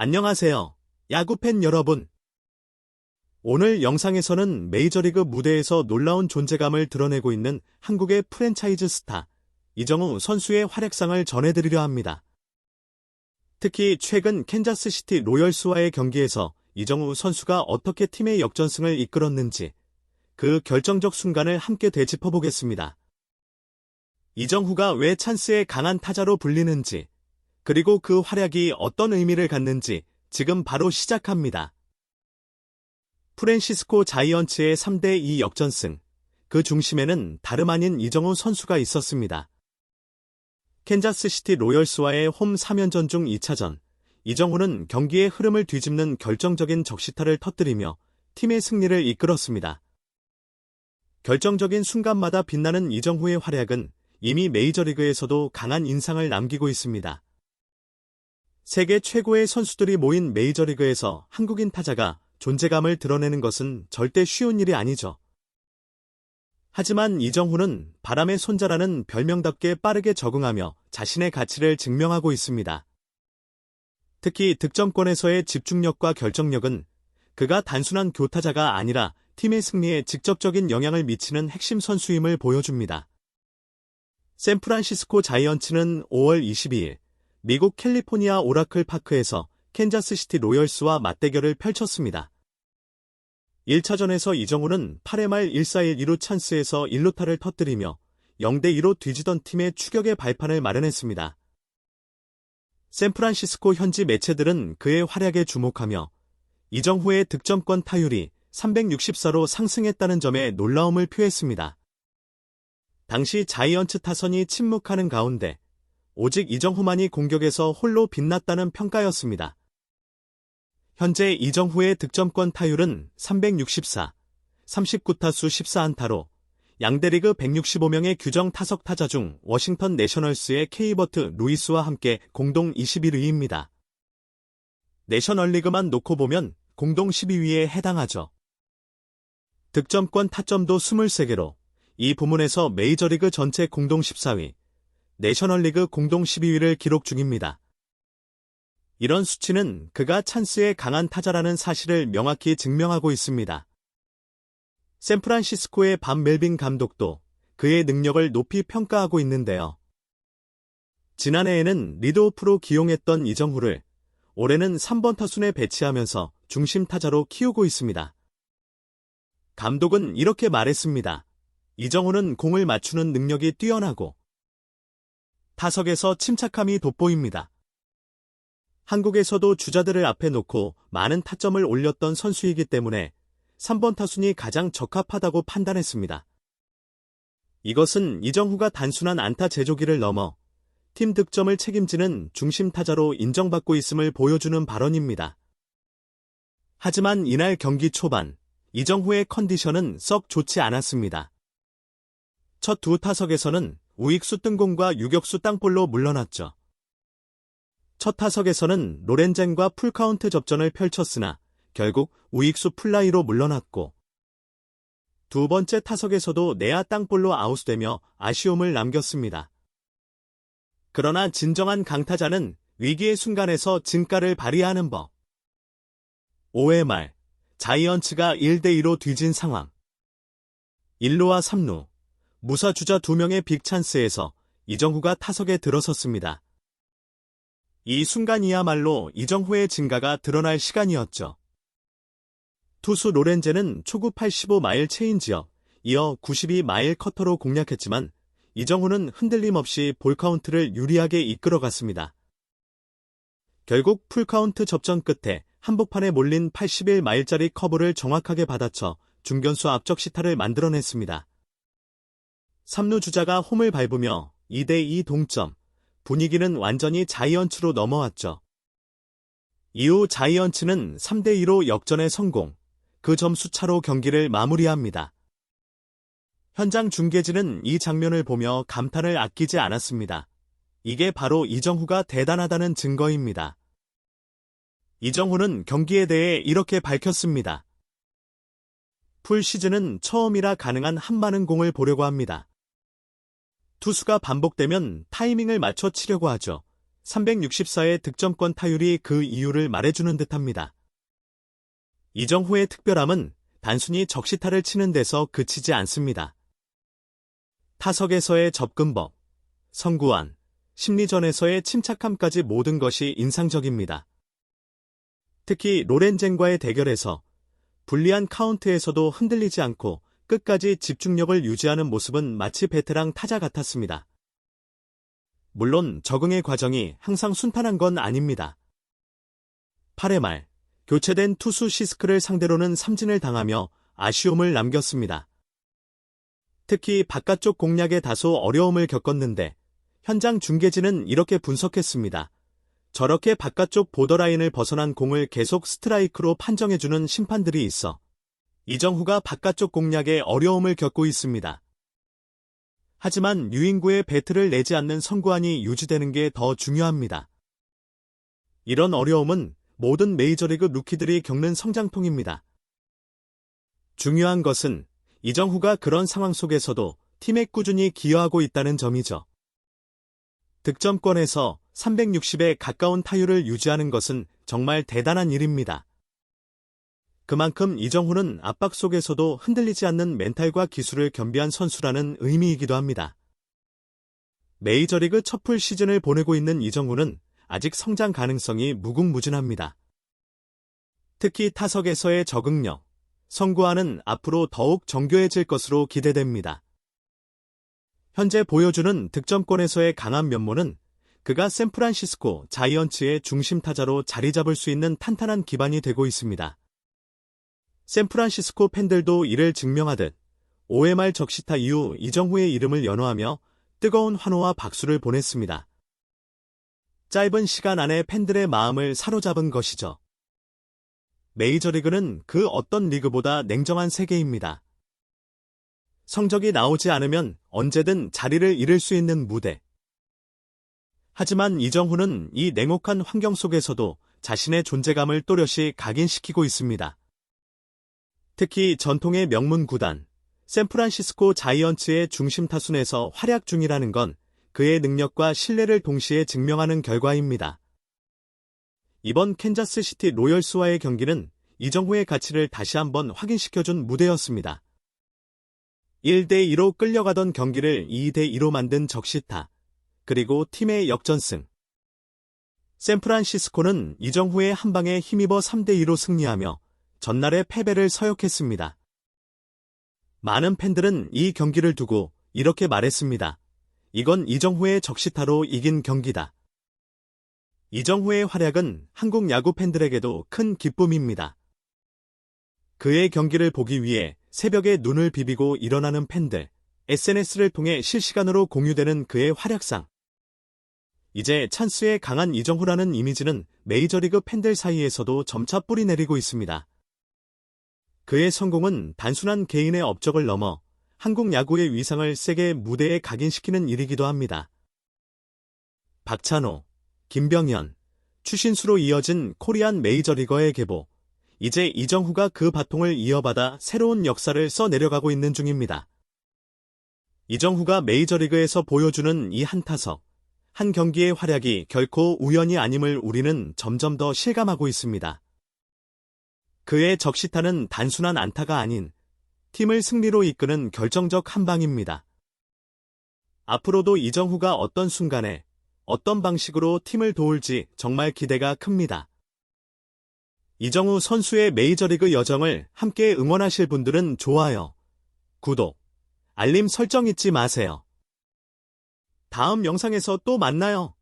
안녕하세요, 야구팬 여러분. 오늘 영상에서는 메이저리그 무대에서 놀라운 존재감을 드러내고 있는 한국의 프랜차이즈 스타, 이정후 선수의 활약상을 전해드리려 합니다. 특히 최근 캔자스시티 로열스와의 경기에서 이정후 선수가 어떻게 팀의 역전승을 이끌었는지 그 결정적 순간을 함께 되짚어보겠습니다. 이정후가 왜 찬스의 강한 타자로 불리는지, 그리고 그 활약이 어떤 의미를 갖는지 지금 바로 시작합니다. 프랜시스코 자이언츠의 3대2 역전승, 그 중심에는 다름 아닌 이정후 선수가 있었습니다. 캔자스시티 로열스와의 홈 3연전 중 2차전, 이정후는 경기의 흐름을 뒤집는 결정적인 적시타를 터뜨리며 팀의 승리를 이끌었습니다. 결정적인 순간마다 빛나는 이정후의 활약은 이미 메이저리그에서도 강한 인상을 남기고 있습니다. 세계 최고의 선수들이 모인 메이저리그에서 한국인 타자가 존재감을 드러내는 것은 절대 쉬운 일이 아니죠. 하지만 이정후는 바람의 손자라는 별명답게 빠르게 적응하며 자신의 가치를 증명하고 있습니다. 특히 득점권에서의 집중력과 결정력은 그가 단순한 교타자가 아니라 팀의 승리에 직접적인 영향을 미치는 핵심 선수임을 보여줍니다. 샌프란시스코 자이언츠는 5월 22일 미국 캘리포니아 오라클 파크에서 캔자스시티 로열스와 맞대결을 펼쳤습니다. 1차전에서 이정후는 8회 말 1사의 2루 찬스에서 1루타를 터뜨리며 0대2로 뒤지던 팀의 추격의 발판을 마련했습니다. 샌프란시스코 현지 매체들은 그의 활약에 주목하며 이정후의 득점권 타율이 364로 상승했다는 점에 놀라움을 표했습니다. 당시 자이언츠 타선이 침묵하는 가운데 오직 이정후만이 공격에서 홀로 빛났다는 평가였습니다. 현재 이정후의 득점권 타율은 364, 39타수 14안타로 양대리그 165명의 규정 타석 타자 중 워싱턴 내셔널스의 케이버트 루이스와 함께 공동 21위입니다. 내셔널리그만 놓고 보면 공동 12위에 해당하죠. 득점권 타점도 23개로 이 부문에서 메이저리그 전체 공동 14위, 내셔널리그 공동 12위를 기록 중입니다. 이런 수치는 그가 찬스에 강한 타자라는 사실을 명확히 증명하고 있습니다. 샌프란시스코의 밥 멜빈 감독도 그의 능력을 높이 평가하고 있는데요. 지난해에는 리드오프로 기용했던 이정후를 올해는 3번 타순에 배치하면서 중심 타자로 키우고 있습니다. 감독은 이렇게 말했습니다. 이정후는 공을 맞추는 능력이 뛰어나고 타석에서 침착함이 돋보입니다. 한국에서도 주자들을 앞에 놓고 많은 타점을 올렸던 선수이기 때문에 3번 타순이 가장 적합하다고 판단했습니다. 이것은 이정후가 단순한 안타 제조기를 넘어 팀 득점을 책임지는 중심 타자로 인정받고 있음을 보여주는 발언입니다. 하지만 이날 경기 초반, 이정후의 컨디션은 썩 좋지 않았습니다. 첫 두 타석에서는 우익수 뜬공과 유격수 땅볼로 물러났죠. 첫 타석에서는 로렌젠과 풀카운트 접전을 펼쳤으나 결국 우익수 플라이로 물러났고 두 번째 타석에서도 내야 땅볼로 아웃되며 아쉬움을 남겼습니다. 그러나 진정한 강타자는 위기의 순간에서 진가를 발휘하는 법. 5회 말 자이언츠가 1대2로 뒤진 상황. 1루와 3루, 무사 주자 2명의 빅찬스에서 이정후가 타석에 들어섰습니다. 이 순간이야말로 이정후의 진가가 드러날 시간이었죠. 투수 로렌젠은 초구 85마일 체인지업, 이어 92마일 커터로 공략했지만 이정후는 흔들림 없이 볼카운트를 유리하게 이끌어갔습니다. 결국 풀카운트 접전 끝에 한복판에 몰린 81마일짜리 커브를 정확하게 받아쳐 중견수 앞적 시타를 만들어냈습니다. 3루 주자가 홈을 밟으며 2대2 동점, 분위기는 완전히 자이언츠로 넘어왔죠. 이후 자이언츠는 3대2로 역전에 성공, 그 점수 차로 경기를 마무리합니다. 현장 중계진은 이 장면을 보며 감탄을 아끼지 않았습니다. 이게 바로 이정후가 대단하다는 증거입니다. 이정후는 경기에 대해 이렇게 밝혔습니다. 풀 시즌은 처음이라 가능한 한 많은 공을 보려고 합니다. 투수가 반복되면 타이밍을 맞춰 치려고 하죠. 364의 득점권 타율이 그 이유를 말해주는 듯합니다. 이정후의 특별함은 단순히 적시타를 치는 데서 그치지 않습니다. 타석에서의 접근법, 선구안, 심리전에서의 침착함까지 모든 것이 인상적입니다. 특히 로렌젠과의 대결에서 불리한 카운트에서도 흔들리지 않고 끝까지 집중력을 유지하는 모습은 마치 베테랑 타자 같았습니다. 물론 적응의 과정이 항상 순탄한 건 아닙니다. 8회 말 교체된 투수 시스크를 상대로는 삼진을 당하며 아쉬움을 남겼습니다. 특히 바깥쪽 공략에 다소 어려움을 겪었는데 현장 중계진은 이렇게 분석했습니다. 저렇게 바깥쪽 보더라인을 벗어난 공을 계속 스트라이크로 판정해주는 심판들이 있어 이정후가 바깥쪽 공략에 어려움을 겪고 있습니다. 하지만 유인구의 배트를 내지 않는 선구안이 유지되는 게 더 중요합니다. 이런 어려움은 모든 메이저리그 루키들이 겪는 성장통입니다. 중요한 것은 이정후가 그런 상황 속에서도 팀에 꾸준히 기여하고 있다는 점이죠. 득점권에서 360에 가까운 타율을 유지하는 것은 정말 대단한 일입니다. 그만큼 이정후는 압박 속에서도 흔들리지 않는 멘탈과 기술을 겸비한 선수라는 의미이기도 합니다. 메이저리그 첫 풀 시즌을 보내고 있는 이정후는 아직 성장 가능성이 무궁무진합니다. 특히 타석에서의 적응력, 선구안은 앞으로 더욱 정교해질 것으로 기대됩니다. 현재 보여주는 득점권에서의 강한 면모는 그가 샌프란시스코 자이언츠의 중심 타자로 자리 잡을 수 있는 탄탄한 기반이 되고 있습니다. 샌프란시스코 팬들도 이를 증명하듯 5회 말 적시타 이후 이정후의 이름을 연호하며 뜨거운 환호와 박수를 보냈습니다. 짧은 시간 안에 팬들의 마음을 사로잡은 것이죠. 메이저리그는 그 어떤 리그보다 냉정한 세계입니다. 성적이 나오지 않으면 언제든 자리를 잃을 수 있는 무대. 하지만 이정후는 이 냉혹한 환경 속에서도 자신의 존재감을 또렷이 각인시키고 있습니다. 특히 전통의 명문 구단, 샌프란시스코 자이언츠의 중심 타순에서 활약 중이라는 건 그의 능력과 신뢰를 동시에 증명하는 결과입니다. 이번 캔자스시티 로열스와의 경기는 이정후의 가치를 다시 한번 확인시켜준 무대였습니다. 1대2로 끌려가던 경기를 2대2로 만든 적시타, 그리고 팀의 역전승. 샌프란시스코는 이정후의 한방에 힘입어 3대2로 승리하며 전날의 패배를 서역했습니다. 많은 팬들은 이 경기를 두고 이렇게 말했습니다. 이건 이정후의 적시타로 이긴 경기다. 이정후의 활약은 한국 야구 팬들에게도 큰 기쁨입니다. 그의 경기를 보기 위해 새벽에 눈을 비비고 일어나는 팬들, SNS를 통해 실시간으로 공유되는 그의 활약상. 이제 찬스에 강한 이정후라는 이미지는 메이저리그 팬들 사이에서도 점차 뿌리내리고 있습니다. 그의 성공은 단순한 개인의 업적을 넘어 한국 야구의 위상을 세계 무대에 각인시키는 일이기도 합니다. 박찬호, 김병현, 추신수로 이어진 코리안 메이저리거의 계보. 이제 이정후가 그 바통을 이어받아 새로운 역사를 써내려가고 있는 중입니다. 이정후가 메이저리그에서 보여주는 이 한 타석, 한 경기의 활약이 결코 우연이 아님을 우리는 점점 더 실감하고 있습니다. 그의 적시타는 단순한 안타가 아닌 팀을 승리로 이끄는 결정적 한 방입니다. 앞으로도 이정후가 어떤 순간에 어떤 방식으로 팀을 도울지 정말 기대가 큽니다. 이정후 선수의 메이저리그 여정을 함께 응원하실 분들은 좋아요, 구독, 알림 설정 잊지 마세요. 다음 영상에서 또 만나요.